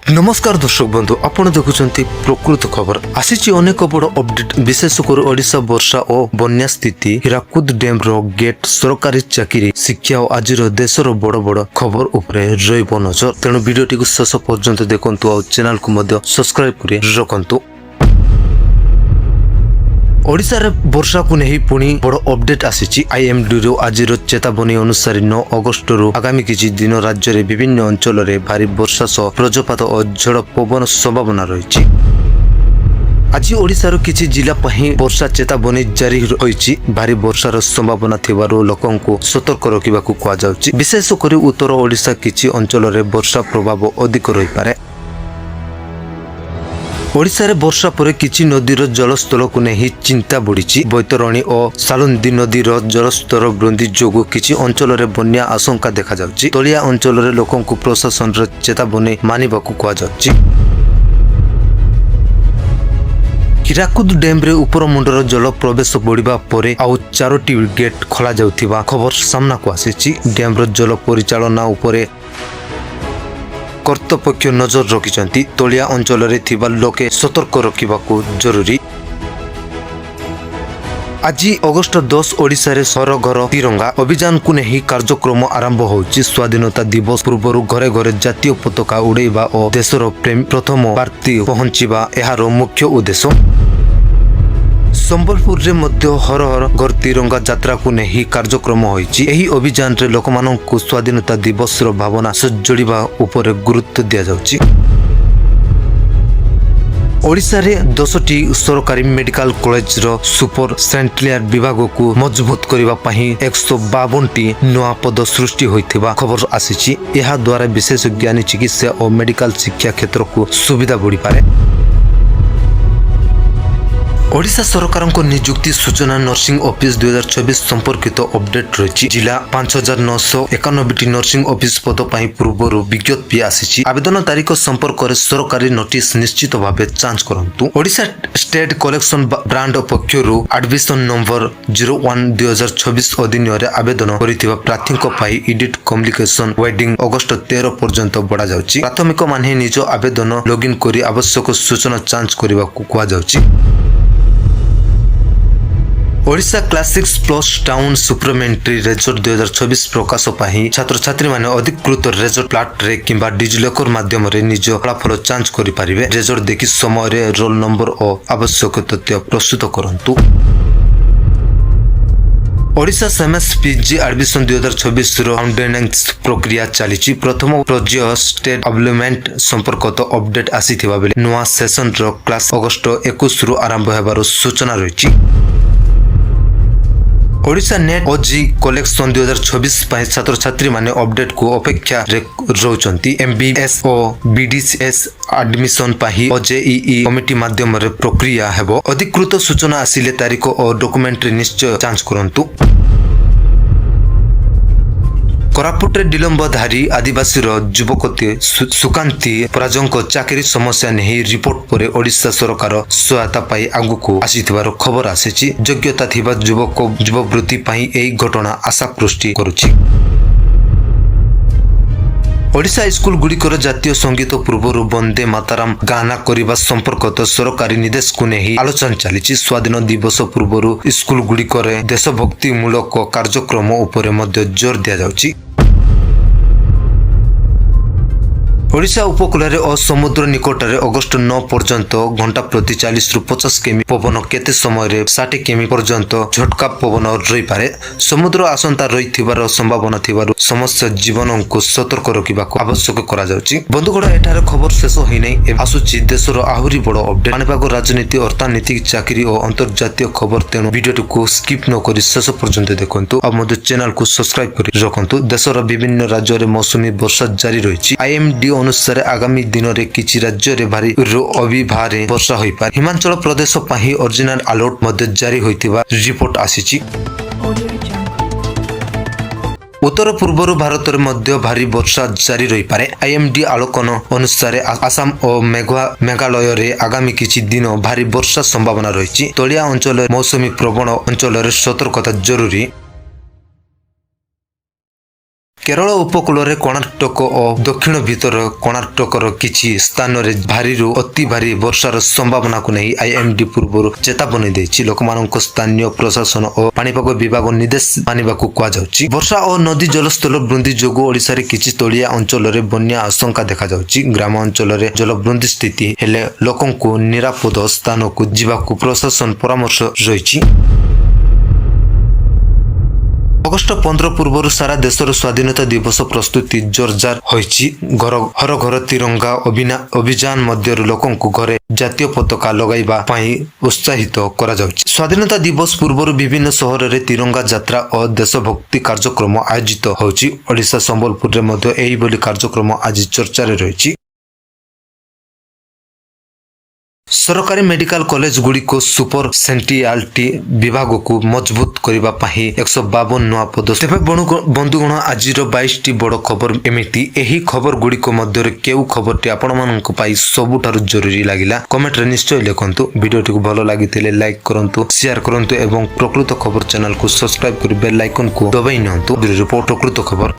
नमस्कार दर्शक बंधु आपण देखुछंती प्रकृत खबर आसीची अनेक बड़ अपडेट विशेषकर ओडिशा वर्षा और बन्या स्थिति हीराकुद डैम रो गेट सरकारी चाकरी शिक्षा और आज देशर बड़ बड़ खबर उपरे रहिबो नजर तेणु वीडियोटी को शेष पर्यंत देखंतु और चैनल को मध्य सब्सक्राइब करी रखंतु। ओडिशा रे वर्षा को नहीं पुणी बड़ अपडेट आसीची आईएमडी रो आज चेतावनी अनुसार 9 अगस्त रु आगामी किछि दिन राज्य रे विभिन्न अंचल रे भारी वर्षा सह वज्रपात और झड़ पवन संभावना रहिछि। आज ओडिशा रो किछि जिला पहि वर्षा चेतावनी जारी होइछि। भारी वर्षार संभावना थिबारो लोकंको सतर्क रखिबाकू कुआ जाउछि। विशेष करी उत्तर ओडिशा किछि अंचल रे वर्षा प्रभाव अधिक रहि पारे। ओडिशा रे वर्षा पर किछि नदीर जलस्तर को नहीं चिंता बढ़ी। बैतरणी और सालुंदी नदीर जलस्तर वृद्धि जोगु किछि अंचल रे बन्या आशंका देखा जाउछि। तलिया अंचल रे लोकन को प्रशासन रे चेतावनी मानिबाकू कुआ जाउछि। हीराकुद डैम रे उपर मुंडर जल प्रवेश बढ़िबा परे आउ 4टी गेट खोला जाउथिबा खबर सामना को आसीछि। डैम रो जल परिचालना उपरे कर्तृपक्ष नजर रखिछंती। तलिया अंचल रे थिबा लोके सतर्क रखिबाकू जरूरी। आज अगस्त 10 ओडिशा रे सर घर तिरंगा अभियान को नहीं कार्यक्रम आरंभ होउछि। स्वाधीनता दिवस पूर्व घरे घरे जातीय पताका उड़ेबा और देशर प्रेम प्रथम पार्टी पहुंचीबा एहार मुख्य उद्देश्य। संबलपुर रे मध्य हर हर घर तिरंगा यात्रा को नहीं कार्यक्रम होइछि। एही अभियान रे लोकमाननकु स्वाधीनता दिवस रो भावना सजोड़िबा उपरे गुरुत्व दिया जाउछि। ओडिशा रे 10टी सरकारी मेडिकल कॉलेज रो सुपर सेंट्रियर विभाग को मजबूत करिबा पहि 152टी नया पद सृष्टि होइथिबा खबर आसीछि। एहा द्वारा विशेष ज्ञानी चिकित्सा और मेडिकल शिक्षा क्षेत्र को सुविधा बढ़ी पारे। ओडिशा सरकार को नियुक्ति सूचना नर्सिंग ऑफिस 2024 संपर्कित अपडेट रही। जिला 5991टी नर्सिंग ऑफिस पद पई पूर्व विज्ञप्ति आसीछि। आवेदन तारीख संपर्क रे सरकारी नोटिस निश्चित भावे जांच करंतु। ओडिशा स्टेट कलेक्शन ब्रांड पक्षरु एडमिशन नंबर 01/2024 अधीन रे आवेदन करिथिबा प्रार्थी पई एडिट कम्युनिकेशन वेडिंग अगस्त 13 पर्यंत बढ़ा जाउछि। प्राथमिक माने निज आवेदन लॉगिन करी आवश्यक सूचना जांच करबा को कुआ जाउछि। ओडिशा क्लासिक्स प्लस टाउन सुपरमेंट्री रेजर्ट 2024 प्रकाश पाही छात्र छात्री माने अधिकृत रेजर्ट प्लाट रे किंबा डिजिलॉकर माध्यम रे निज फलाफल जांच करि पारिबे। रेजर्ट देखि समय रे रोल नंबर और आवश्यक तथ्य प्रस्तुत करंतु। ओडिशा सेमेस पीजी एडमिशन 2024 रो ऑनलाइन प्रक्रिया चलीछि। प्रथम पर्याय स्टेट अवलमेंट संपर्कित अपडेट आसीथिबा बेले नवा सेशन रो क्लास अगस्त 21 रु आरंभ हेबार सूचना रहिछि। ओडिशा नेट ओजी कलेक्शन 2024 पई छात्र छात्री माने अपडेट को अपेक्षा रे रहउचंती। एमबीएस और बीडीसीएस एडमिशन पई ओजेईई कमिटी माध्यम रे प्रक्रिया हेबो। अधिकृत सूचना आसिले तारीख और डॉक्यूमेंट रे निश्चय जांच करंतु। कोरापुट रे डिलंबधारी आदिवासी युवकती सुकांती पराजंक चाकरी समस्या नहीं रिपोर्ट पर ओडिशा सरकार सहायता पाई आगु को आसीथिबार खबर आसीछि। योग्यता थिबा युवक युववृत्ति पाई एई घटना आशा पृष्टि करूछि। ओडिशा स्कूल गुड़िकर जातीय संगीत पूर्व वंदे मातरम गाना करने संपर्कित सरकारी निर्देश को नहीं आलोचना चली। स्वाधीन दिवस पूर्व स्कूल गुड़िकर देशभक्ति मूलक कार्यक्रम उपरे मध्य जोर दिया जाउछि। ओडिशा उपकूल और समुद्र निकट में अगस्त 9 पर्यंत घंटा प्रति 40 रु 50 किमी पवन केते समय रे 60 किमी पर्यंत झटका पवन रही पारे। समुद्र आसंता रही संभावना थिबारु समस्त जीवन को सतर्क रखिबा आवश्यक करा जाउछि। बंधुगण एठार खबर शेष होई नै आसुछि देशर आहुरी बड़ अपडेट पानीपाग राजनीति अर्थनीति चाकरी और अंतर्जातीय खबर। तेणु वीडियो को स्किप न करी शेष पर्यंत देखंतु और मध्य चैनल को सब्सक्राइब करी रखंतु। देशर विभिन्न राज्य रे मौसमी वर्षा जारी रही। आईएमडी अनुसार आगामी दिन रे किछि राज्य रे भारी अभी भारी वर्षा होई पारे। हिमाचल प्रदेश पहि ओरिजिनल अलर्ट मध्य जारी होइतिबा रिपोर्ट आसीछि। उत्तर पूर्व भारत रे मध्य भारी वर्षा जारी रही पारे। आईएमडी आलोकन अनुसार आसाम और मेघालय रे आगामी किछि दिन भारी वर्षा संभावना रही। तलिया अंचल मौसमी प्रवण अंचल रे सतर्कता जरूरी। केरल उपकूल कर्णाटक और दक्षिण भितर कर्णाटकर किछि स्थान रे भारीरू अति भारी वर्षार संभावना को नहीं आईएमडी पूर्व चेतावनी देछि। लोकमानक स्थानीय प्रशासन और पाणीपाग विभाग निर्देश मानिबाकू कुआ जाउछि। वर्षा और नदी जलस्तर वृद्धि जोगु ओडिशा रे किछि तलिया अंचल रे बन्या आशंका देखा जाउछि। ग्राम अंचल रे जलवृद्धि स्थिति हेले लोकंकु निरापद स्थान को जीवाकू प्रशासन परामर्श रहिछि। अगस्ट 15 पूर्व सारा देशर स्वाधीनता दिवस प्रस्तुति जोरदार होइछि। घर घर तिरंगा अभियान मध्य लोकंकु घरे जातीय पताका लगाइबा पाई उत्साहित करा जाउछि। स्वाधीनता दिवस पूर्व विभिन्न शहर रे तिरंगा यात्रा और देशभक्ति कार्यक्रम आयोजित होछि। ओडिशा संबलपुर रे मध्य एही बोली कार्यक्रम आज चर्चा रे रहिछि। सरकारी मेडिकल कॉलेज गुड़ी को सुपर सेंट्रियालिटी विभाग को मजबूत करबा पाही 152 नुआ पदक्षेप। बंधुगण आज 22 बड़ खबर एमिति। एही खबर गुड़ी को मध्य केउ खबरटी आपण मानक पाई सबुठारु जरूरी लागिला कमेंट रे निश्चय लिखंतु। वीडियोटी को भलो लागितिले लाइक करंतु, शेयर करंतु एवं प्रकृत खबर चैनल को सब्सक्राइब करि बेल आइकन को दबाई नंतु। रिपोर्ट प्रकृत खबर।